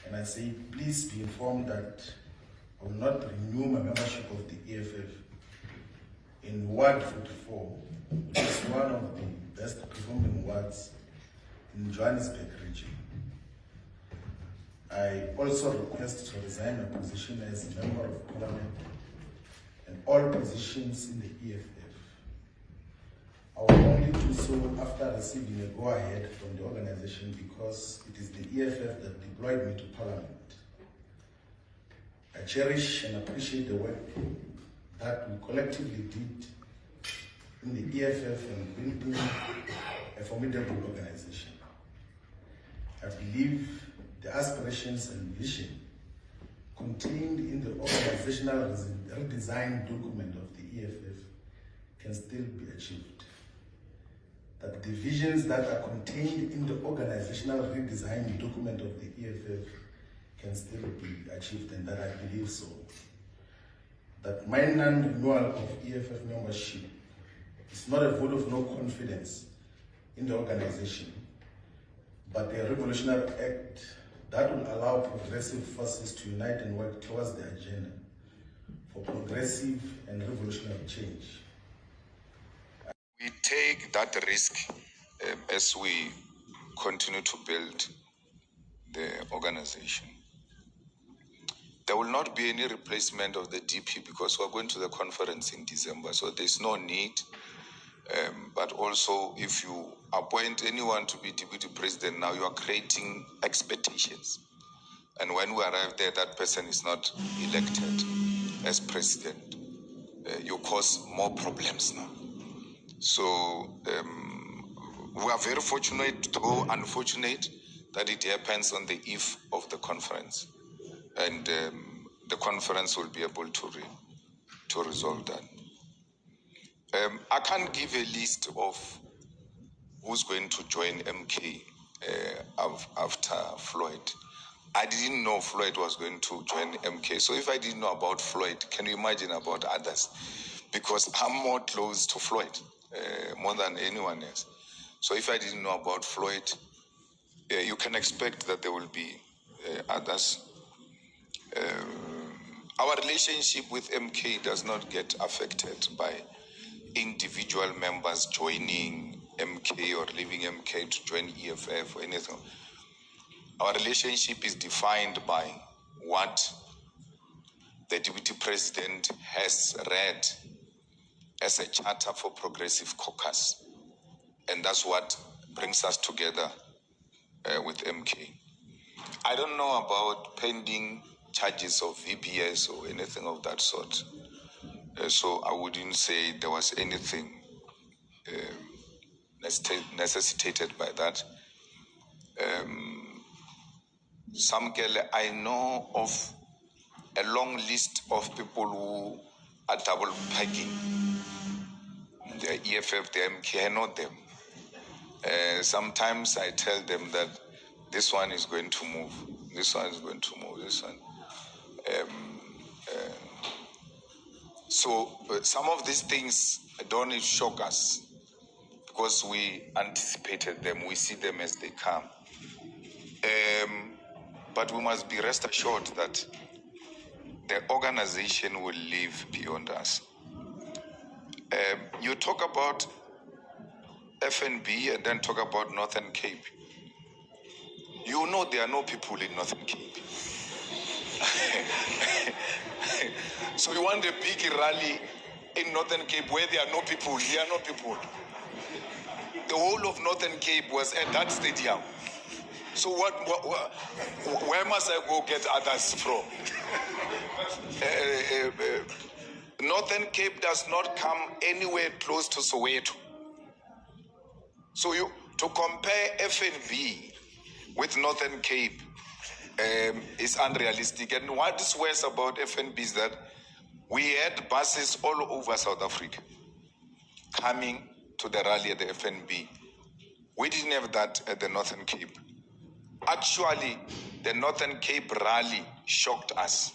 and I say, please be informed that I will not renew my membership of the EFF in Ward 44, which is one of the best performing wards in Johannesburg region. I also request to resign my position as a member of parliament and all positions in the EFF. I will only do so after receiving a go-ahead from the organization because it is the EFF that deployed me to parliament. I cherish and appreciate the work that we collectively did in the EFF and building a formidable organization. I believe the aspirations and vision contained in the organizational redesign document of the EFF can still be achieved. That the visions that are contained in the organizational redesign document of the EFF can still be achieved, and that I believe so. That my non-renewal of EFF membership is not a vote of no confidence in the organization, but a revolutionary act that will allow progressive forces to unite and work towards the agenda for progressive and revolutionary change. We take that risk as we continue to build the organization. There will not be any replacement of the DP because we're going to the conference in December, so there's no need. But also, if you appoint anyone to be deputy president now, you are creating expectations. And when we arrive there, that person is not elected as president. You cause more problems now. So we are very fortunate, though unfortunate, that it happens on the eve of the conference. And the conference will be able to resolve that. I can't give a list of who's going to join MK after Floyd. I didn't know Floyd was going to join MK. So if I didn't know about Floyd, can you imagine about others? Because I'm more close to Floyd, more than anyone else. So if I didn't know about Floyd, you can expect that there will be others. Our relationship with MK does not get affected by individual members joining MK or leaving MK to join EFF or anything. Our relationship is defined by what the deputy president has read as a charter for progressive caucus. And that's what brings us together with MK. I don't know about pending charges of VBS or anything of that sort. So I wouldn't say there was anything necessitated by that. I know of a long list of people who are double packing. The EFF, the MK, I know them. Sometimes I tell them that this one is going to move, this one is going to move, this one. So some of these things don't shock us because we anticipated them, we see them as they come. But we must be rest assured that the organization will live beyond us. You talk about FNB and then talk about Northern Cape. You know there are no people in Northern Cape. So you want a big rally in Northern Cape where there are no people. There are no people. The whole of Northern Cape was at that stadium. So where must I go get others from? Northern Cape does not come anywhere close to Soweto. So to compare FNB with Northern Cape is unrealistic. And what is worse about FNB is that we had buses all over South Africa coming to the rally at the FNB. We didn't have that at the Northern Cape. Actually, the Northern Cape rally shocked us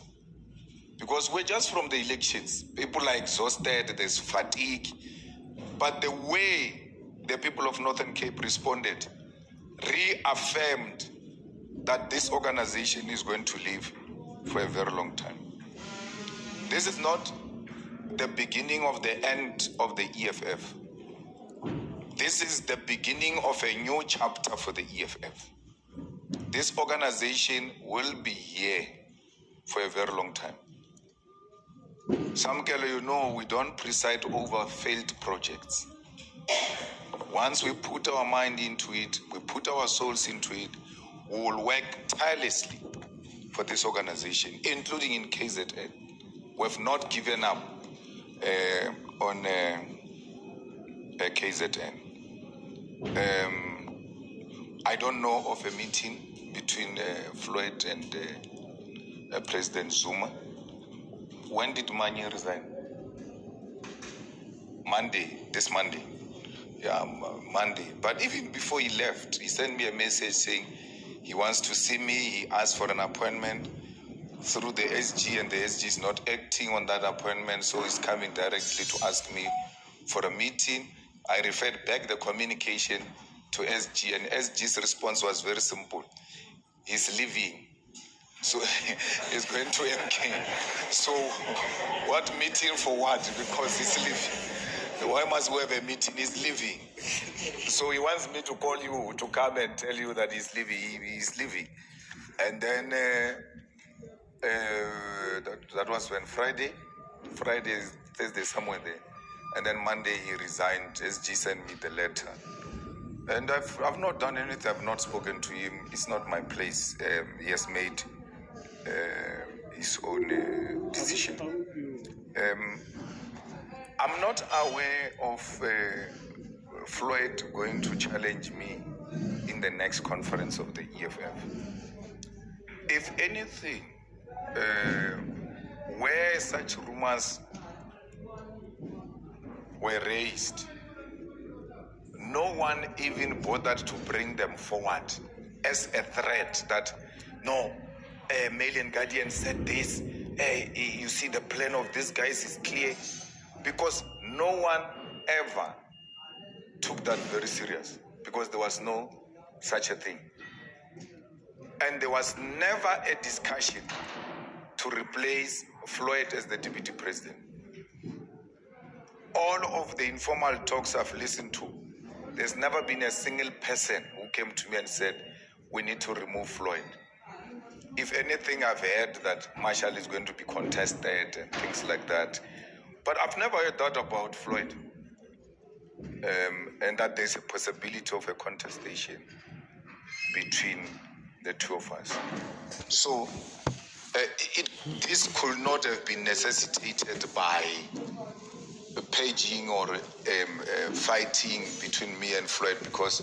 because we're just from the elections. People are exhausted, there's fatigue. But the way the people of Northern Cape responded reaffirmed that this organization is going to live for a very long time. This is not the beginning of the end of the EFF. This is the beginning of a new chapter for the EFF. This organization will be here for a very long time. Samkelo, you know, we don't preside over failed projects. Once we put our mind into it, we put our souls into it, we will work tirelessly for this organization, including in KZN. We have not given up on KZN. I don't know of a meeting between Floyd and President Zuma. When did Manye resign? This Monday. Yeah, Monday. But even before he left, he sent me a message saying he wants to see me. He asked for an appointment through the SG, and the SG is not acting on that appointment, so he's coming directly to ask me for a meeting. I referred back the communication to SG, and SG's response was very simple. He's leaving. So he's going to MK. So what meeting for what? Because he's leaving. Why must we have a meeting? He's leaving. So he wants me to call you to come and tell you that he's leaving. He's leaving. And then that was when Friday, Thursday, somewhere there. And then Monday he resigned. SG sent me the letter. And I've not done anything. I've not spoken to him. It's not my place. He has made his own decision. I'm not aware of Floyd going to challenge me in the next conference of the EFF. If anything, where such rumors were raised, no one even bothered to bring them forward as a threat that, no, Malian Guardian said this, you see the plan of these guys is clear, because no one ever took that very serious, because there was no such a thing. And there was never a discussion to replace Floyd as the deputy president. All of the informal talks I've listened to, there's never been a single person who came to me and said, we need to remove Floyd. If anything, I've heard that Marshall is going to be contested and things like that. But I've never heard that about Floyd. And that there's a possibility of a contestation between the two of us. So this could not have been necessitated by paging or fighting between me and Floyd, because